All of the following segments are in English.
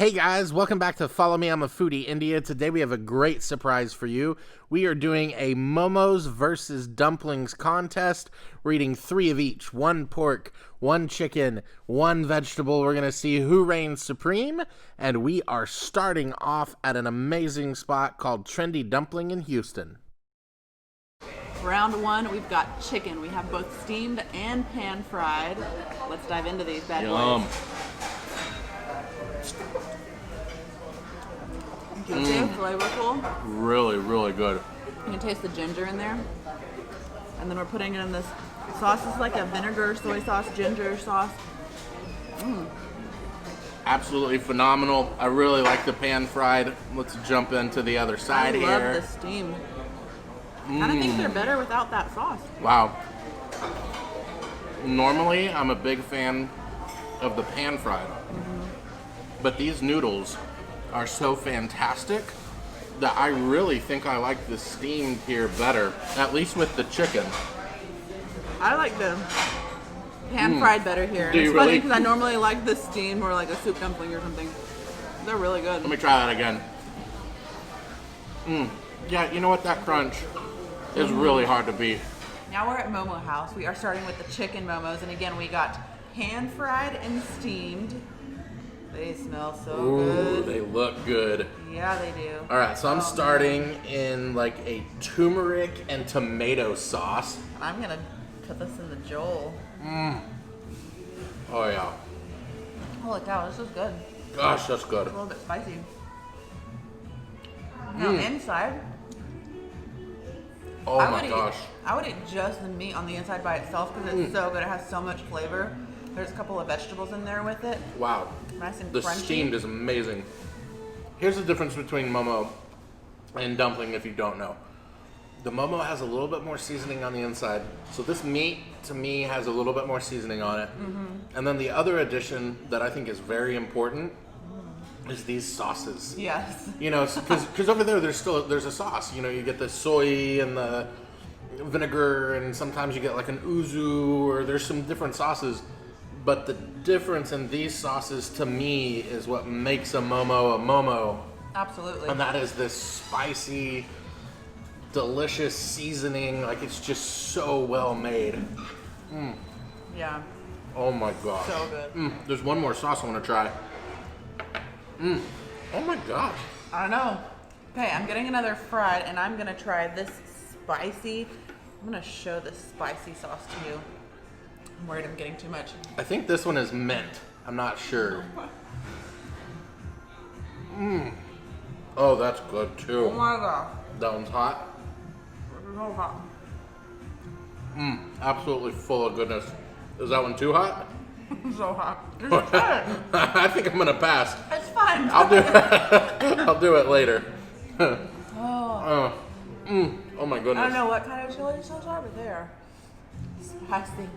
Hey guys, welcome back to Follow Me, I'm a Foodie India. Today we have a great surprise for you. We are doing a momos versus dumplings contest. We're eating 3 of each, 1 pork, 1 chicken, 1 vegetable. We're going to see who reigns supreme, and we are starting off at an amazing spot called Trendy Dumpling in Houston. Round 1, we've got chicken. We have both steamed and pan fried. Let's dive into these bad boys. Juicy, flavorful. Really, really good. You can taste the ginger in there. And then we're putting it in this sauce. This is like a vinegar, soy sauce, ginger sauce. Absolutely phenomenal. I really like the pan fried. Let's jump into the other side here. I love the steam. I kind of think they're better without that sauce. Wow. Normally, I'm a big fan of the pan fried. But these noodles are so fantastic that I really think I like the steamed here better, at least with the chicken. I like the pan fried better here. Do you it's funny really? because I normally like the steamed or like a soup dumpling or something. They're really good. Let me try that again. Yeah, you know what? That crunch is really hard to beat. Now we're at Momo House. We are starting with the chicken momos, and again we got pan fried and steamed. They smell so good. They look good. Yeah, they do. All right, so I'm starting in like a turmeric and tomato sauce. And I'm gonna put this in the Joel. Oh yeah. Holy cow, this is good. Gosh, that's good. It's a little bit spicy. Now inside, Oh my gosh. I would eat just the meat on the inside by itself because it's so good. It has so much flavor. There's a couple of vegetables in there with it. Wow. Nice and The crunchy. steamed is amazing. Here's the difference between momo and dumpling if you don't know. The momo has a little bit more seasoning on the inside. So this meat, to me, has a little bit more seasoning on it. And then the other addition that I think is very important is these sauces. Yes. You know, because over there, there's a sauce. You know, you get the soy and the vinegar, and sometimes you get like an uzu, or there's some different sauces. But the difference in these sauces, to me, is what makes a momo. Absolutely. And that is this spicy, delicious seasoning. Like, it's just so well made. Yeah. Oh my gosh. So good. There's one more sauce I want to try. Oh my gosh. I don't know. Okay, I'm getting another fried, and I'm gonna try this spicy. I'm gonna show this spicy sauce to you. I'm worried I'm getting too much. I think this one is mint. I'm not sure. Oh, that's good too. Oh my gosh. That one's hot. This is so hot. Absolutely full of goodness. Is that one too hot? It's so hot. You should try it. I think I'm gonna pass. It's fine. I'll do it. I'll do it later. Oh. Oh my I goodness. don't know what kind of chili sauce are, but they are spicy.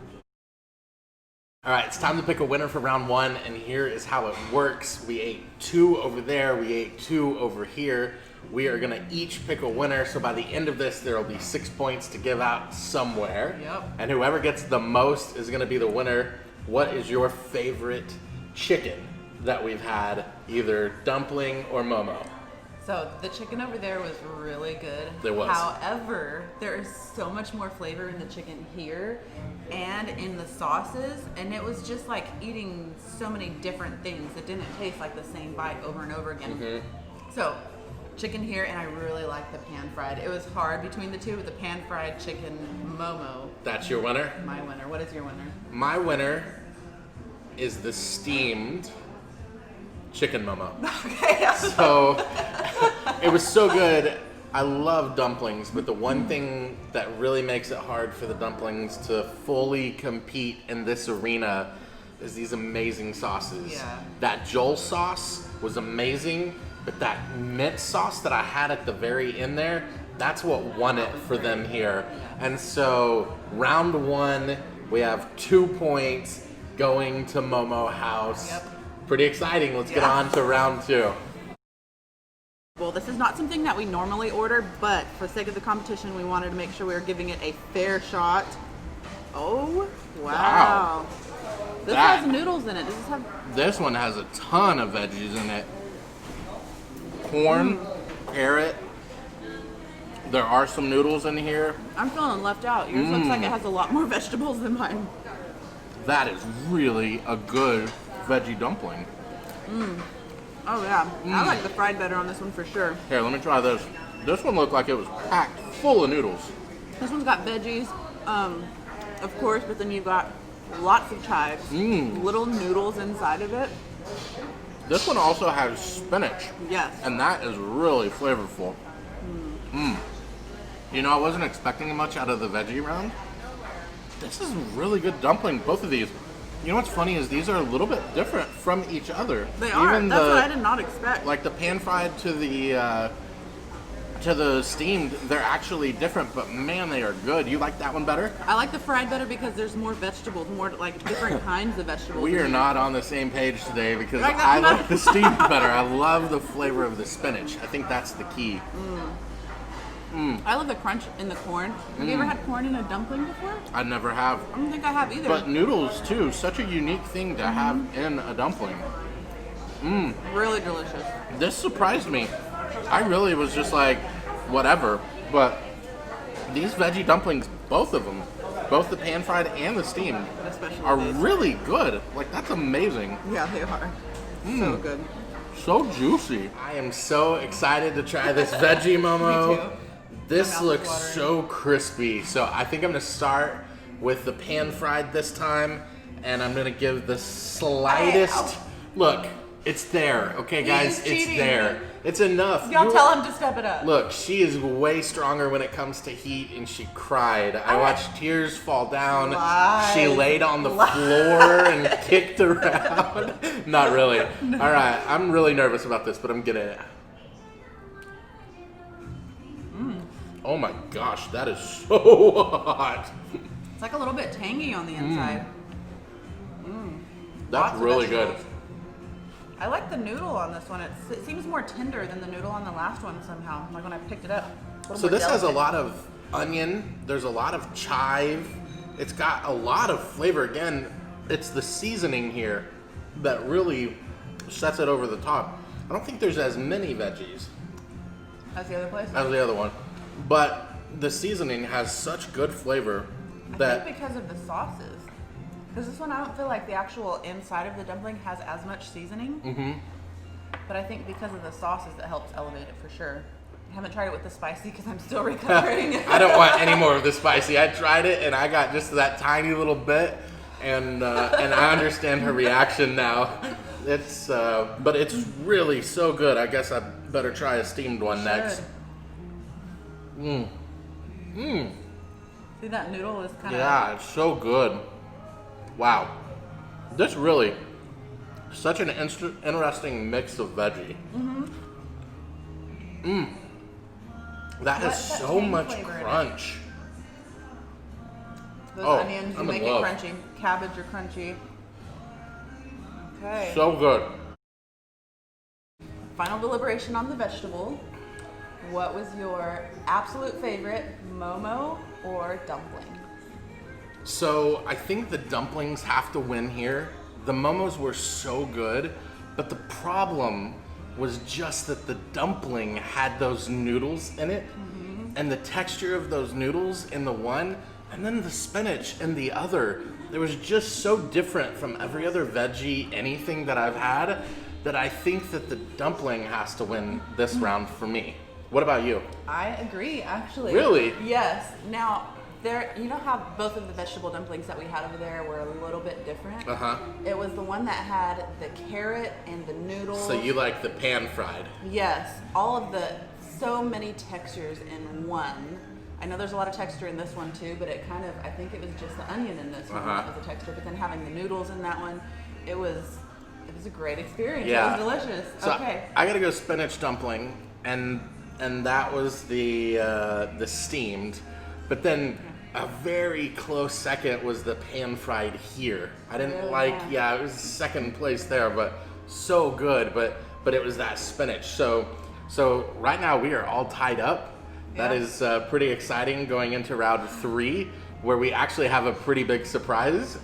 All right, it's time to pick a winner for round 1, and here is how it works. We ate 2 over there, we ate 2 over here. We are gonna each pick a winner, so by the end of this, there will be 6 points to give out somewhere. Yep. And whoever gets the most is gonna be the winner. What is your favorite chicken that we've had, either dumpling or momo? So the chicken over there was really good. It was. However, there is so much more flavor in the chicken here and in the sauces, and it was just like eating so many different things. It didn't taste like the same bite over and over again. So chicken here, and I really like the pan fried. It was hard between the two, but the pan fried chicken momo. That's your winner? My winner. What is your winner? My winner is the steamed chicken momo. Okay. So it was so good. I love dumplings, but the one thing that really makes it hard for the dumplings to fully compete in this arena is these amazing sauces. Yeah. That Joel sauce was amazing, but that mint sauce that I had at the very end there, that's what won it for them here. And so round 1, we have 2 points going to Momo House. Yep. Pretty exciting. Let's get on to round 2. Well, this is not something that we normally order, but for the sake of the competition, we wanted to make sure we were giving it a fair shot. Oh, wow. This has noodles in it. Does this have... This one has a ton of veggies in it. Corn, carrot. There are some noodles in here. I'm feeling left out. Yours looks like it has a lot more vegetables than mine. That is really a good veggie dumpling. Oh yeah, I like the fried better on this one for sure. Here, let me try this. This one looked like it was packed full of noodles. This one's got veggies, of course, but then you've got lots of chives, little noodles inside of it. This one also has spinach. Yes. And that is really flavorful. You know, I wasn't expecting much out of the veggie round. This is a really good dumpling, both of these. You know what's funny is these are a little bit different from each other. They are. That's what I did not expect. Like the pan fried to the steamed, they're actually different, but man, they are good. You like that one better? I like the fried better because there's more vegetables, more like different kinds of vegetables. We are not on the same page today because I like the steamed better. I love the flavor of the spinach. I think that's the key. I love the crunch in the corn. Have you ever had corn in a dumpling before? I never have. I don't think I have either. But noodles too, such a unique thing to have in a dumpling. Really delicious. This surprised me. I really was just like, whatever. But these veggie dumplings, both of them, both the pan fried and the steamed, Especially are these. really good. Like, that's amazing. Yeah, they are. So good. So juicy. I am so excited to try this veggie momo. Me too. This My mouth is looks watering. so crispy. So I think I'm gonna start with the pan fried this time, and I'm gonna give the slightest. Look, it's there. Okay, guys, He's it's cheating. there. It's enough. Y'all tell him to step it up. Look, she is way stronger when it comes to heat, and she cried. I watched tears fall down. Lies. She laid on the floor and kicked around. Not really. All right, I'm really nervous about this, but I'm getting it. Oh my gosh, that is so hot. It's like a little bit tangy on the inside. That's Lots of really good. vegetables. I like the noodle on this one. It seems more tender than the noodle on the last one somehow, like when I picked it up. So this has a lot of onion, there's a lot of chive, it's got a lot of flavor. Again, it's the seasoning here that really sets it over the top. I don't think there's as many veggies That's the other place? as the other one, but the seasoning has such good flavor I that think because of the sauces. Because this one, I don't feel like the actual inside of the dumpling has as much seasoning. But I think because of the sauces, that helps elevate it for sure. I haven't tried it with the spicy because I'm still recovering. I don't want any more of the spicy. I tried it and I got just that tiny little bit, and I understand her reaction now. It's but it's really so good. I guess I better try a steamed one next. See, that noodle is kind of... Yeah, it's so good. Wow, this really such an interesting mix of veggie. That has What's that so tang much flavor in it? crunch. Those Oh, onions, you I'm in make it love. crunchy. Cabbage are crunchy. Okay. So good. Final deliberation on the vegetable. What was your absolute favorite, momo or dumpling? So I think the dumplings have to win here. The momos were so good, but the problem was just that the dumpling had those noodles in it, and the texture of those noodles in the one, and then the spinach in the other. It was just so different from every other veggie anything that I've had that I think that the dumpling has to win this round for me. What about you? I agree, actually. Really? Yes. Now, you know how both of the vegetable dumplings that we had over there were a little bit different? Uh-huh. It was the one that had the carrot and the noodles. So you like the pan fried? Yes, all of so many textures in one. I know there's a lot of texture in this one too, but it kind of, I think it was just the onion in this one that was the texture, but then having the noodles in that one, it was a great experience. Yeah. It was delicious. So Okay. I gotta go spinach dumpling, and that was the steamed, but then a very close second was the pan fried here. I didn't Really? it was second place there, but so good, but it was that spinach. So right now we are all tied up. That Yeah. is pretty exciting going into round 3, where we actually have a pretty big surprise.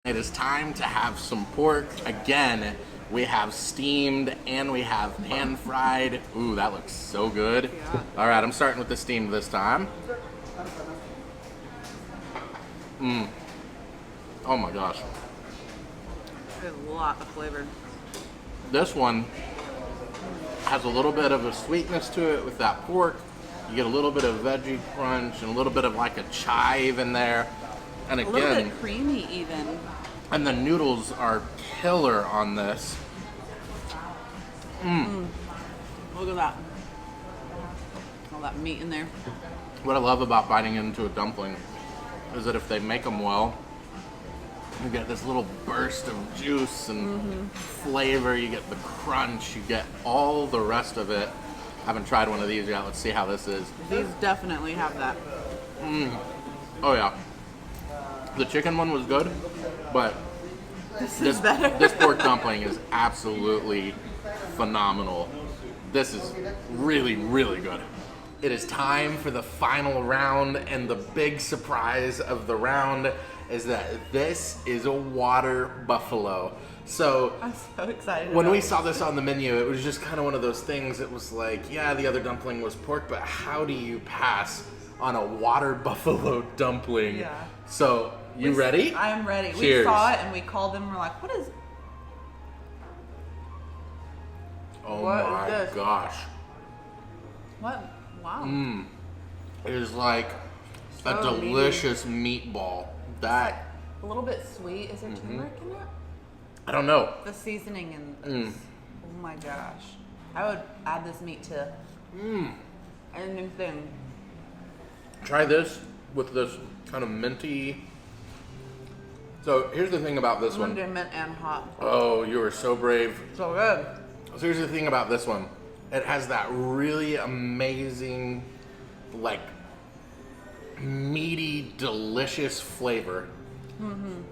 It is time to have some pork. Again, we have steamed and we have pan fried. Ooh, that looks so good. Yeah. All right, I'm starting with the steamed this time. Oh my gosh. There's a lot of flavor. This one has a little bit of a sweetness to it with that pork. You get a little bit of veggie crunch and a little bit of like a chive in there. And A little again, bit creamy even. and the noodles are killer on this. Look at that. All that meat in there. What I love about biting into a dumpling is that if they make them well, you get this little burst of juice and flavor, you get the crunch, you get all the rest of it. I haven't tried one of these yet. Let's see how this is. These definitely have that. Oh yeah. The chicken one was good, but This is better. this pork dumpling is absolutely phenomenal. This is really, really good. It is time for the final round, and the big surprise of the round is that this is a water buffalo. So I'm so excited. when about we this. saw this on the menu, it was just kind of one of those things. It was like, yeah, the other dumpling was pork, but how do you pass on a water buffalo dumpling? Yeah. So, you ready? I'm ready. Cheers. We saw it and we called them and we're like, what is Oh What is my this? gosh. what? Wow. It is like a So meaty. delicious meatball. That, A little bit sweet. Is there turmeric in it? I don't know. The seasoning and oh my gosh. I would add this meat to anything. Try this with this kind of minty. So here's the thing about this I'm gonna one. do mint and hot. Oh, you are so brave. So good. So here's the thing about this one. It has that really amazing, like, meaty, delicious flavor.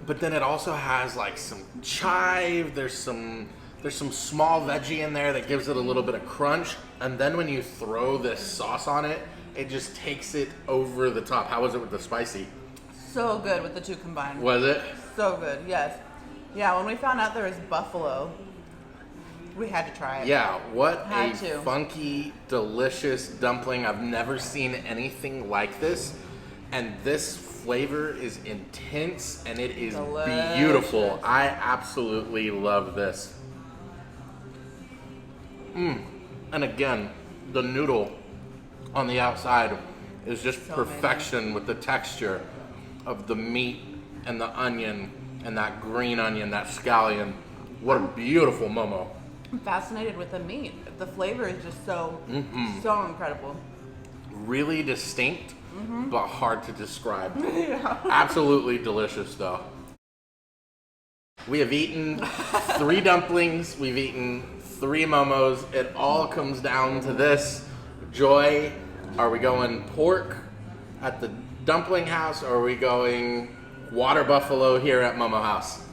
But then it also has like some chive. There's some small veggie in there that gives it a little bit of crunch. And then when you throw this sauce on it, it just takes it over the top. How was it with the spicy? So good with the two combined. Was it? So good, yes. Yeah, when we found out there was buffalo, we had to try it. Yeah, what Had a to. funky, delicious dumpling. I've never seen anything like this. And this flavor is intense and it is Delicious. beautiful. I absolutely love this. And again, the noodle on the outside is just So perfection with the texture of the meat and the onion and that green onion, that scallion. What a beautiful momo. I'm fascinated with the meat. The flavor is just so incredible. Really distinct, but hard to describe. Absolutely delicious, though. We have eaten 3 dumplings. We've eaten 3 momos. It all comes down to this. Joy, are we going pork at the dumpling house, or are we going water buffalo here at Momo House?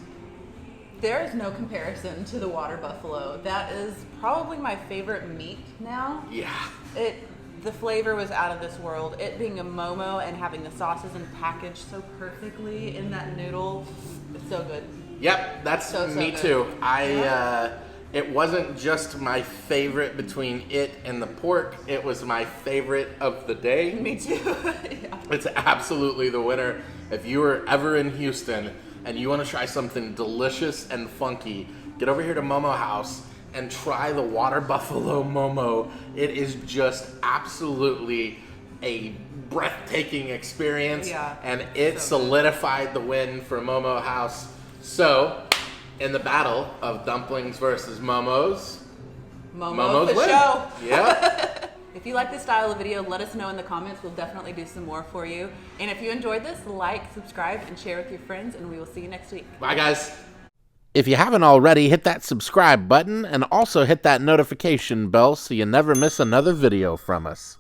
There is no comparison to the water buffalo. That is probably my favorite meat now. Yeah. The flavor was out of this world. It being a momo and having the sauces and packaged so perfectly in that noodle, it's so good. Yep, that's So me good. too. It wasn't just my favorite between it and the pork. It was my favorite of the day. Me too. Yeah. It's absolutely the winner. If you are ever in Houston and you want to try something delicious and funky, get over here to Momo House and try the water buffalo momo. It is just absolutely a breathtaking experience. Yeah, And it so good. solidified the win for Momo House. So, in the battle of dumplings versus momos, Momo for win. show. Yeah. If you like this style of video, let us know in the comments. We'll definitely do some more for you. And if you enjoyed this, like, subscribe, and share with your friends, and we will see you next week. Bye, guys. If you haven't already, hit that subscribe button and also hit that notification bell so you never miss another video from us.